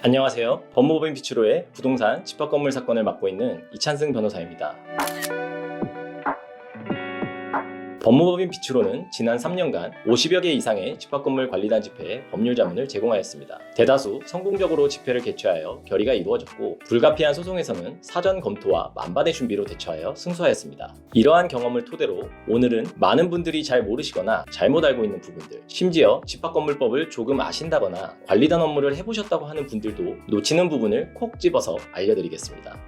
안녕하세요. 법무법인 비추로의 부동산 집합건물 사건을 맡고 있는 이찬승 변호사입니다. 법무법인 비추로는 지난 3년간 50여 개 이상의 집합건물 관리단 집회에 법률 자문을 제공하였습니다. 대다수 성공적으로 집회를 개최하여 결의가 이루어졌고, 불가피한 소송에서는 사전 검토와 만반의 준비로 대처하여 승소하였습니다. 이러한 경험을 토대로 오늘은 많은 분들이 잘 모르시거나 잘못 알고 있는 부분들, 심지어 집합건물법을 조금 아신다거나 관리단 업무를 해보셨다고 하는 분들도 놓치는 부분을 콕 집어서 알려드리겠습니다.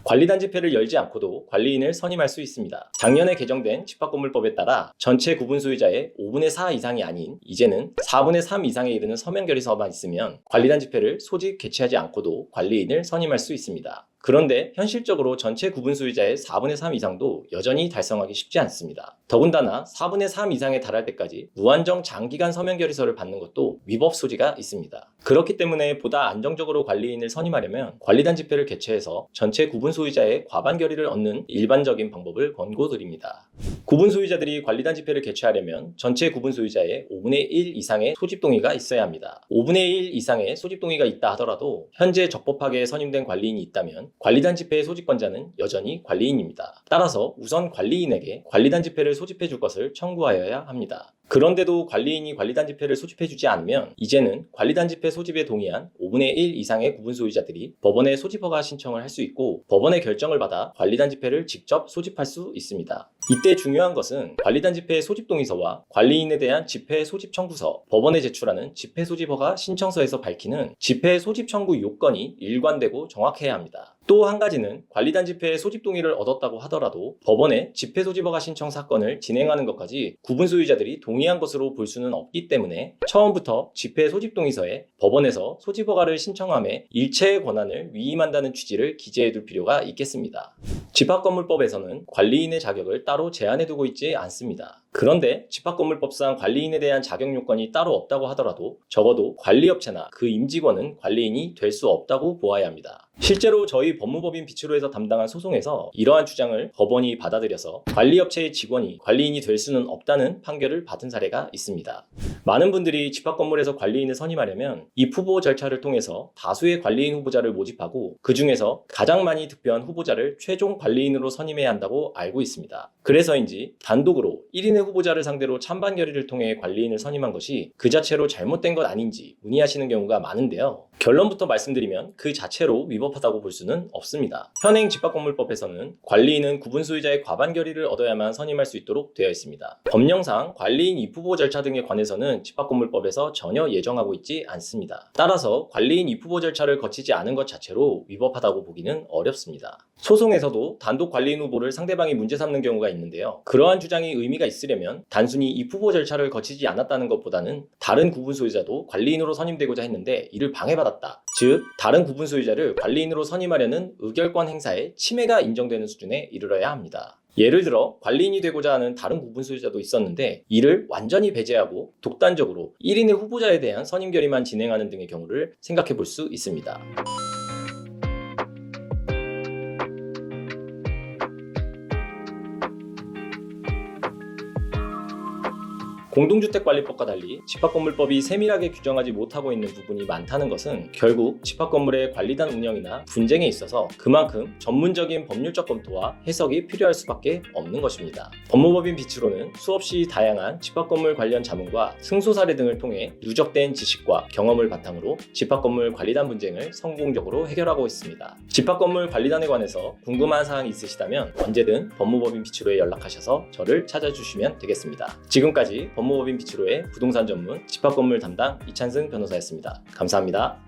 관리단 집회를 열지 않고도 관리인을 선임할 수 있습니다. 작년에 개정된 집합건물법에 따라 전체 구분 소유자의 5분의 4 이상이 아닌 이제는 4분의 3 이상에 이르는 서면 결의서만 있으면 관리단 집회를 소집 개최하지 않고도 관리인을 선임할 수 있습니다. 그런데 현실적으로 전체 구분 소유자의 4분의 3 이상도 여전히 달성하기 쉽지 않습니다. 더군다나 4분의 3 이상에 달할 때까지 무한정 장기간 서면 결의서를 받는 것도 위법 소지가 있습니다. 그렇기 때문에 보다 안정적으로 관리인을 선임하려면 관리단 집회를 개최해서 전체 구분 소유자의 과반 결의를 얻는 일반적인 방법을 권고드립니다. 구분 소유자들이 관리단 집회를 개최하려면 전체 구분 소유자의 5분의 1 이상의 소집 동의가 있어야 합니다. 5분의 1 이상의 소집 동의가 있다 하더라도 현재 적법하게 선임된 관리인이 있다면 관리단 집회의 소집권자는 여전히 관리인입니다. 따라서 우선 관리인에게 관리단 집회를 소집해 줄 것을 청구하여야 합니다. 그런데도 관리인이 관리단 집회를 소집해주지 않으면 이제는 관리단 집회 소집에 동의한 5분의 1 이상의 구분 소유자들이 법원에 소집허가 신청을 할 수 있고, 법원의 결정을 받아 관리단 집회를 직접 소집할 수 있습니다. 이때 중요한 것은 관리단 집회의 소집 동의서와 관리인에 대한 집회 소집 청구서, 법원에 제출하는 집회 소집허가 신청서에서 밝히는 집회 소집 청구 요건이 일관되고 정확해야 합니다. 또 한 가지는 관리단 집회의 소집 동의를 얻었다고 하더라도 법원에 집회 소집허가 신청 사건을 진행하는 것까지 구분 소유자들이 동의한 것으로 볼 수는 없기 때문에 처음부터 집회 소집 동의서에 법원에서 소집허가를 신청함에 일체의 권한을 위임한다는 취지를 기재해둘 필요가 있겠습니다. 집합건물법에서는 관리인의 자격을 따로 제한해두고 있지 않습니다. 그런데 집합건물법상 관리인에 대한 자격 요건이 따로 없다고 하더라도 적어도 관리업체나 그 임직원은 관리인이 될 수 없다고 보아야 합니다. 실제로 저희 법무법인 비추로에서 담당한 소송에서 이러한 주장을 법원이 받아들여서 관리업체의 직원이 관리인이 될 수는 없다는 판결을 받은 사례가 있습니다. 많은 분들이 집합건물에서 관리인을 선임하려면 입후보 절차를 통해서 다수의 관리인 후보자를 모집하고 그 중에서 가장 많이 득표한 후보자를 최종 관리인으로 선임해야 한다고 알고 있습니다. 그래서인지 단독으로 1인의 후보자를 상대로 찬반 결의를 통해 관리인을 선임한 것이 그 자체로 잘못된 것 아닌지 문의하시는 경우가 많은데요. 결론부터 말씀드리면 그 자체로 위법하다고 볼 수는 없습니다. 현행 집합건물법에서는 관리인은 구분 소유자의 과반 결의를 얻어야만 선임할 수 있도록 되어 있습니다. 법령상 관리인 입후보 절차 등에 관해서는 집합건물법에서 전혀 예정하고 있지 않습니다. 따라서 관리인 입후보 절차를 거치지 않은 것 자체로 위법하다고 보기는 어렵습니다. 소송에서도 단독 관리인 후보를 상대방이 문제 삼는 경우가 있는데요. 그러한 주장이 의미가 있으려면 단순히 입후보 절차를 거치지 않았다는 것보다는 다른 구분 소유자도 관리인으로 선임되고자 했는데 이를 방해받았다. 즉, 다른 구분 소유자를 관리인으로 선임하려는 의결권 행사에 침해가 인정되는 수준에 이르러야 합니다. 예를 들어 관리인이 되고자 하는 다른 구분 소유자도 있었는데 이를 완전히 배제하고 독단적으로 1인의 후보자에 대한 선임 결의만 진행하는 등의 경우를 생각해 볼 수 있습니다. 공동주택관리법과 달리 집합건물법이 세밀하게 규정하지 못하고 있는 부분이 많다는 것은 결국 집합건물의 관리단 운영이나 분쟁에 있어서 그만큼 전문적인 법률적 검토와 해석이 필요할 수밖에 없는 것입니다. 법무법인 비추로는 수없이 다양한 집합건물 관련 자문과 승소 사례 등을 통해 누적된 지식과 경험을 바탕으로 집합건물 관리단 분쟁을 성공적으로 해결하고 있습니다. 집합건물 관리단에 관해서 궁금한 사항이 있으시다면 언제든 법무법인 비추로에 연락하셔서 저를 찾아주시면 되겠습니다. 지금까지 법무법인 비추로의 부동산 전문 집합건물 담당 이찬승 변호사였습니다. 감사합니다.